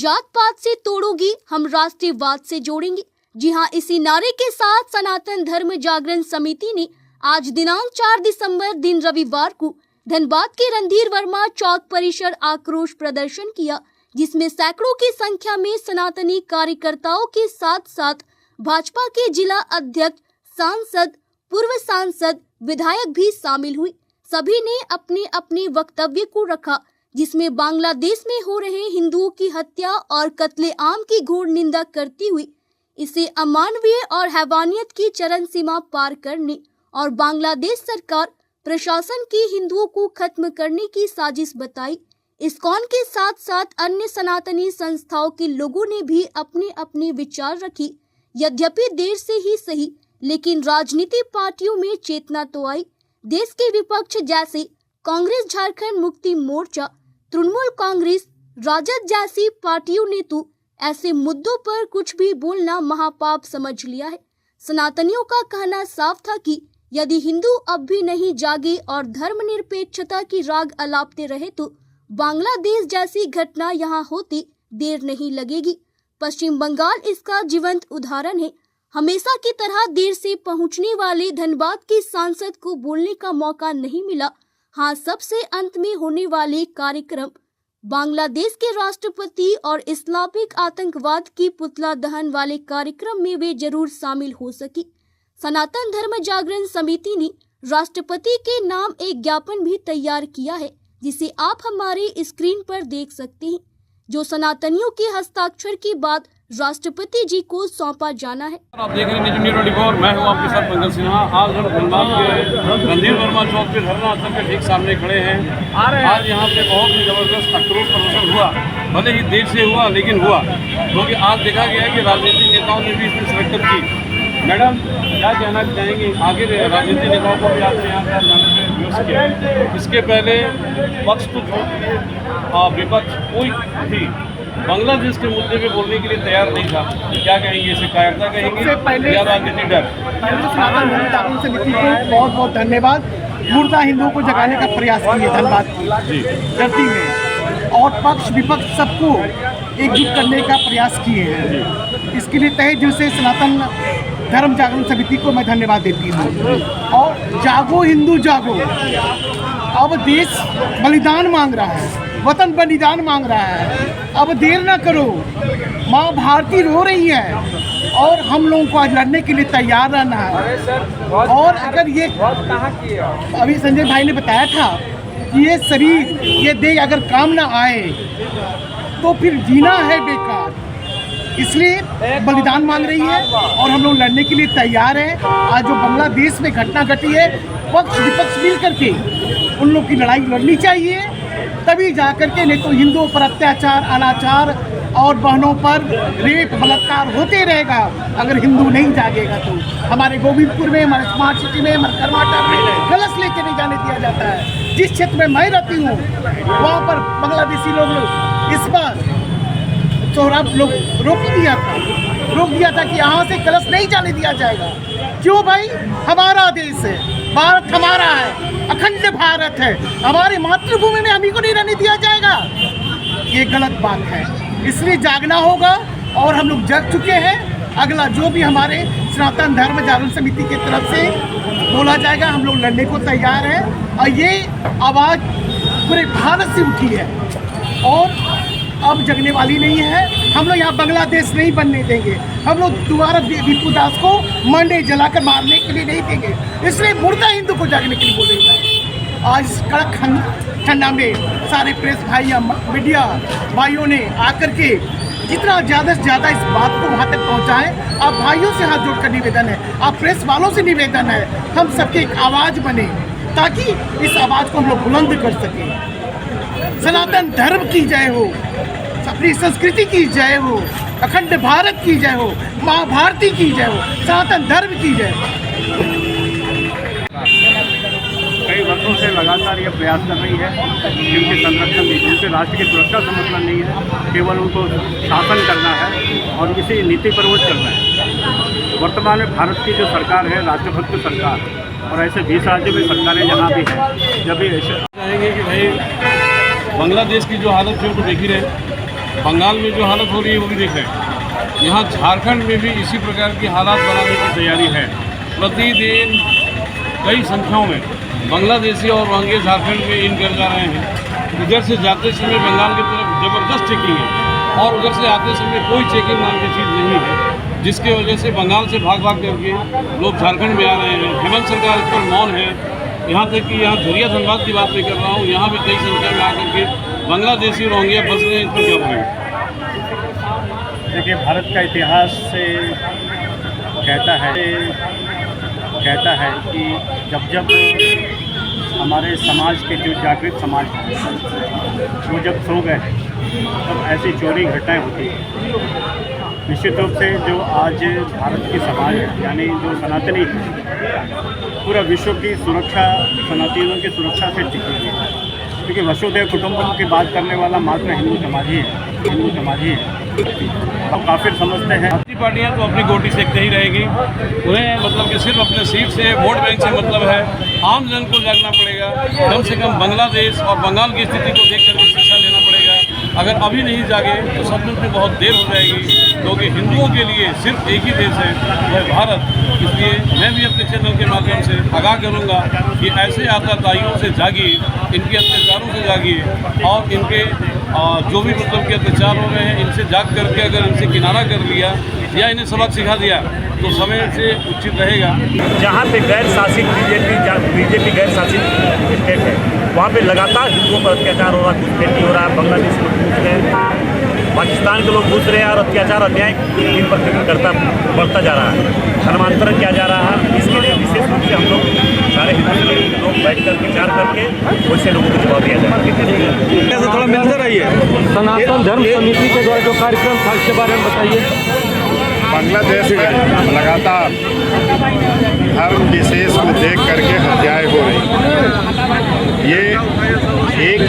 जात पात से तोड़ोगी, हम राष्ट्रीयवाद से जोड़ेंगे। जी हां, इसी नारे के साथ सनातन धर्म जागरण समिति ने आज दिनांक 4 दिसंबर दिन रविवार को धनबाद के रणधीर वर्मा चौक परिसर आक्रोश प्रदर्शन किया, जिसमें सैकड़ों की संख्या में सनातनी कार्यकर्ताओं के साथ साथ भाजपा के जिला अध्यक्ष, सांसद, पूर्व सांसद, विधायक भी शामिल हुई। सभी ने अपने अपने वक्तव्य को रखा, जिसमें बांग्लादेश में हो रहे हिंदुओं की हत्या और कत्लेआम की घोर निंदा करती हुई इसे अमानवीय और हैवानियत की चरम सीमा पार करने और बांग्लादेश सरकार प्रशासन की हिंदुओं को खत्म करने की साजिश बताई। इस्कॉन के साथ साथ अन्य सनातनी संस्थाओं के लोगों ने भी अपने अपने विचार रखी। यद्यपि देर से ही सही, लेकिन राजनीतिक पार्टियों में चेतना तो आई। देश के विपक्ष जैसे कांग्रेस, झारखंड मुक्ति मोर्चा, तृणमूल कांग्रेस, राजद जैसी पार्टियों ने तो ऐसे मुद्दों पर कुछ भी बोलना महापाप समझ लिया है। सनातनियों का कहना साफ था कि यदि हिंदू अब भी नहीं जागे और धर्मनिरपेक्षता की राग अलापते रहे तो बांग्लादेश जैसी घटना यहाँ होती देर नहीं लगेगी। पश्चिम बंगाल इसका जीवंत उदाहरण है। हमेशा की तरह देर से पहुंचने वाले धनबाद के सांसद को बोलने का मौका नहीं मिला। हाँ, सबसे अंत में होने वाले कार्यक्रम बांग्लादेश के राष्ट्रपति और इस्लामिक आतंकवाद की पुतला दहन वाले कार्यक्रम में वे जरूर शामिल हो सकी। सनातन धर्म जागरण समिति ने राष्ट्रपति के नाम एक ज्ञापन भी तैयार किया है, जिसे आप हमारे स्क्रीन पर देख सकते हैं, जो सनातनियों के हस्ताक्षर के बाद राष्ट्रपति जी को सौंपा जाना है। आप देख रहे हैं न्यूज़ 24। मैं हूं आपके साथ मंगल सिन्हा। आज हम धनबाद के रणधीर वर्मा चौक पे धरना स्थल के ठीक सामने खड़े हैं। आज यहाँ पे बहुत ही जबरदस्त आक्रोश प्रदर्शन हुआ। भले ही देर से हुआ, लेकिन हुआ, क्योंकि आज देखा गया कि राजनीतिक नेताओं ने भी इसमें शिरकत की। मैडम, क्या कहना चाहेंगे? आगे राजनीतिक नेताओं को भी आपने यहाँ पर जाने में विवश किया। इसके पहले पक्ष तो जो विपक्ष कोई भी बांग्लादेश के मुद्दे पे बोलने के लिए तैयार नहीं था। क्या कहेंगे? इसे कायरता कहेंगे या राजनीतिक डर? सनातन धर्म जागरण समिति को बहुत बहुत धन्यवाद। मुर्दा हिंदुओं को जगाने का प्रयास किए धनबाद की धरती में, और पक्ष विपक्ष सबको एकजुट करने का प्रयास किए हैं। इसके लिए तहे दिल से सनातन धर्म जागरण समिति को मैं धन्यवाद देती हूँ। और जागो हिंदू जागो, अब देश बलिदान मांग रहा है, वतन बलिदान मांग रहा है। अब देर ना करो। माँ भारती रो रही है और हम लोगों को आज लड़ने के लिए तैयार रहना है। और अगर ये अभी संजय भाई ने बताया था कि ये शरीर, ये देह अगर काम ना आए तो फिर जीना है बेकार, इसलिए बलिदान मांग रही है और हम लोग लड़ने के लिए तैयार हैं। आज जो बांग्लादेश में घटना घटी है, पक्ष विपक्ष मिल करके उन लोग की लड़ाई लड़नी चाहिए, तभी जाकर के। नहीं तो हिंदुओं पर अत्याचार, अनाचार और बहनों पर रेप, बलात्कार होते रहेगा अगर हिंदू नहीं जागेगा तो। हमारे गोविंदपुर में, हमारे स्मार्ट सिटी में, हमारे कर्नाटक में कलश लेके नहीं जाने दिया जाता है। जिस क्षेत्र में मैं रहती हूँ वहाँ पर बांग्लादेशी लोग इस बार सोहराब लोग रोक दिया था कि यहाँ से कलश नहीं जाने दिया जाएगा। क्यों भाई? हमारा देश है, भारत हमारा है, अखंड भारत है, हमारी मातृभूमि में हम ही को नहीं रहने दिया जाएगा। ये गलत बात है, इसलिए जागना होगा और हम लोग जग चुके हैं। अगला जो भी हमारे सनातन धर्म जागरण समिति की तरफ से बोला जाएगा, हम लोग लड़ने को तैयार हैं। और ये आवाज़ पूरे भारत से उठी है और अब जगने वाली नहीं है। हम लोग यहाँ बांग्लादेश नहीं बनने देंगे। हम लोग दोबारा दीपू दास को मरने, जलाकर मारने के लिए नहीं देंगे। इसलिए मुर्दा हिंदू को जागने के लिए बोलेंगे। आज कड़क ठंडा में सारे प्रेस भाई या मीडिया भाइयों ने आकर के जितना ज़्यादा से ज़्यादा इस बात को वहाँ तक पहुँचाएं। आप भाइयों से हाथ जोड़कर निवेदन है, आप प्रेस वालों से निवेदन है, हम सबके एक आवाज़ बने ताकि इस आवाज़ को हम लोग बुलंद कर सकें। सनातन धर्म की जय हो, अपनी संस्कृति की जय हो, अखंड भारत की जय हो, माँ भारती की जय हो, सनातन धर्म की जय हो। कई वर्षों से लगातार ये प्रयास कर रही है जिनके संरक्षण में, जिनसे राष्ट्र की सुरक्षा से मतलब नहीं है, केवल उनको शासन करना है और किसी नीति पर वो चलना है। वर्तमान में भारत की जो सरकार है, राष्ट्रभक्त सरकार, और ऐसे 20 राज्यों में सरकारें जहाँ भी हैं, जब भी ऐसे चाहेंगे कि भाई बांग्लादेश की जो हालत थी उनको देख ही रहे, बंगाल में जो हालत हो रही है वो भी देख रहे हैं। यहाँ झारखंड में भी इसी प्रकार की हालात बनाने की तैयारी है। प्रतिदिन कई संख्याओं में बांग्लादेशी और रोहिंग्या झारखंड में इन कर जा रहे हैं। इधर से जाते समय बंगाल की तरफ ज़बरदस्त चेकिंग है और उधर से आते समय कोई चेकिंग नाम की चीज़ नहीं है, जिसकी वजह से बंगाल से भाग भाग करके लोग झारखंड में आ रहे हैं। हेमंत सरकार इस पर मौन है। यहाँ तक कि यहाँ झरिया धनबाद की बात नहीं कर रहा हूँ, यहाँ भी कई संख्या में आकर के बांग्लादेशी रोहिंग्या फंस रहे हैं। इस पर क्या बोलेंगे? देखिए, भारत का इतिहास से कहता है कि जब हमारे समाज के जो जागृत समाज वो जब सो गए तब ऐसी चोरी घटनाएं होती हैं। निश्चित रूप से जो आज भारत की समाज है, यानी जो सनातनी पूरा विश्व की सुरक्षा, सनातनियों की सुरक्षा से टिकी हुई है, क्योंकि वसुधैव कुटुंबकम की बात करने वाला मात्र हिंदू समाज ही है। हम काफ़ी समझते हैं बाकी पार्टियां तो अपनी गोटी सेकते ही रहेगी। उन्हें मतलब कि सिर्फ अपने सीट से, वोट बैंक से मतलब है। आम जन को जागना पड़ेगा, कम से कम बांग्लादेश और बंगाल की स्थिति को देख करके शिक्षा लेना पड़ेगा। अगर अभी नहीं जागे तो सचमुच में बहुत देर हो जाएगी, क्योंकि हिंदुओं के लिए सिर्फ एक ही देश है, वह भारत। इसलिए मैं भी अपने चैनल के माध्यम से आगाह करूँगा कि ऐसे आतताइयों से जागिए, इनके अत्याचारों से जागिए और इनके जो भी मतलब के अत्याचार हो रहे हैं इनसे जाग करके अगर इनसे किनारा कर लिया या इन्हें सबक सिखा दिया तो समय से उचित रहेगा। जहाँ पे गैर शासित बीजेपी गैर शासित स्टेट है, वहाँ पे लगातार हिंदुओं पर अत्याचार हो रहा है, घुसपैठी हो रहा है, बांग्लादेश लोग घुस रहे हैं, पाकिस्तान के लोग घुस रहे हैं और अत्याचार अन्याय दिन पर दिन बढ़ता जा रहा है, धर्मांतरण किया जा रहा है। इसके लिए विशेष रूप से हम लोग सारे हिंदू लोग बैठ कर विचार करके वैसे लोगों को जवाब दिया जाए। थोड़ा मिलते रहिए। सनातन धर्म समिति के द्वारा जो कार्यक्रम था इसके बारे में बताइए। बांग्लादेश में लगातार धर्म विशेष को देख करके हत्याएं हो रही, ये एक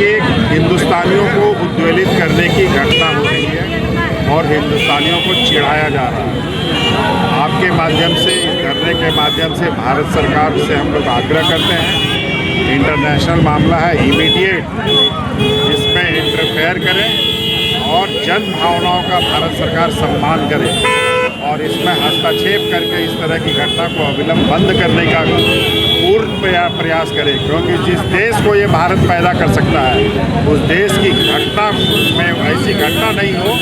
हिंदुस्तानियों को उद्वेलित करने की घटना हो रही है और हिंदुस्तानियों को चिढ़ाया जा रहा है। आपके माध्यम से, इस धरने के माध्यम से भारत सरकार से हम लोग आग्रह करते हैं, इंटरनेशनल मामला है, इमीडिएट इसमें इंटरफेयर करें और जन भावनाओं का भारत सरकार सम्मान करे और इसमें हस्तक्षेप करके इस तरह की घटना को अविलंब बंद करने का पूर्ण प्रयास करें, क्योंकि जिस देश को ये भारत पैदा कर सकता है उस देश की घटना में ऐसी घटना नहीं हो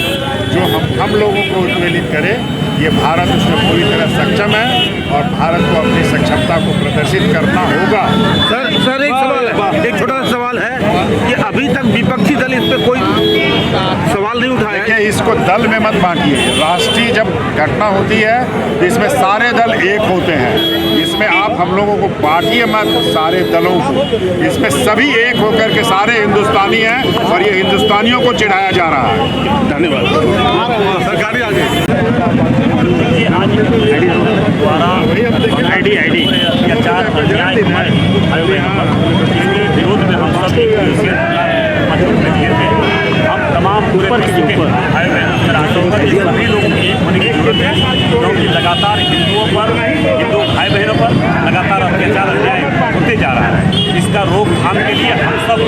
जो हम लोगों को उद्वेलित करे। ये भारत उसमें पूरी तरह सक्षम है और भारत को अपनी सक्षमता को प्रदर्शित करना होगा। सर एक सवाल है, एक छोटा सा सवाल है कि अभी तक विपक्षी दल इस पर कोई सवाल नहीं उठाया। देखिए, इसको दल में मत बांटिए। राष्ट्रीय जब घटना होती है तो इसमें सारे दल एक होते हैं, इसमें आप हम लोगों को बांटिए मत सारे दलों को। इसमें सभी एक होकर के सारे हिंदुस्तानी हैं और ये हिंदुस्तानियों को चिढ़ाया जा रहा है। धन्यवाद। सरकारी द्वारा आईडी अत्याचार अन्याय इसके विरोध में हम सब हम तमाम पूरे सभी लोगों की होने की जरूरत है, क्योंकि लगातार हिंदुओं पर, हिंदू भाई बहनों पर लगातार अत्याचार अन्याय होते जा रहा है। इसका रोकथाम के लिए हम सब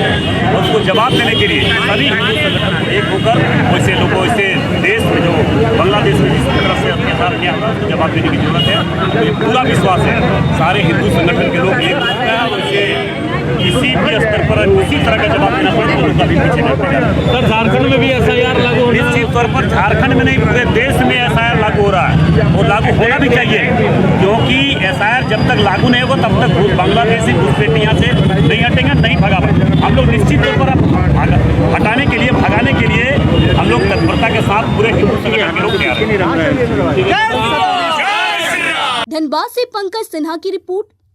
उसको जवाब देने के लिए सभी हिंदू संगठन को एक होकर वैसे लोगों से देश में जो बांग्लादेश में जिस तरह से अत्याचार किया है उसको जवाब देने की जरूरत है। मुझे पूरा विश्वास है सारे हिंदू संगठन के लोग एक होते हैं, वैसे किसी भी स्तर पर किसी तरह का जवाब देना पड़े तो कभी पीछे नहीं पड़ेगा। सर झारखंड में भी SIR लागू हो रहा है। निश्चित तौर पर झारखंड में नहीं, पूरे देश में SIR लागू हो रहा है और लागू होना भी चाहिए, क्योंकि SIR जब तक लागू नहीं होगा तब तक बांग्लादेशी घुसपैठी यहाँ से नहीं हटेंगे, नहीं भगा पाएंगे। हम लोग निश्चित तौर पर हटाने के लिए, भगाने के लिए हम लोग तत्परता के साथ पूरे हिंदू संगठन के लोग तैयार हैं। धनबाद से पंकज सिन्हा की रिपोर्ट।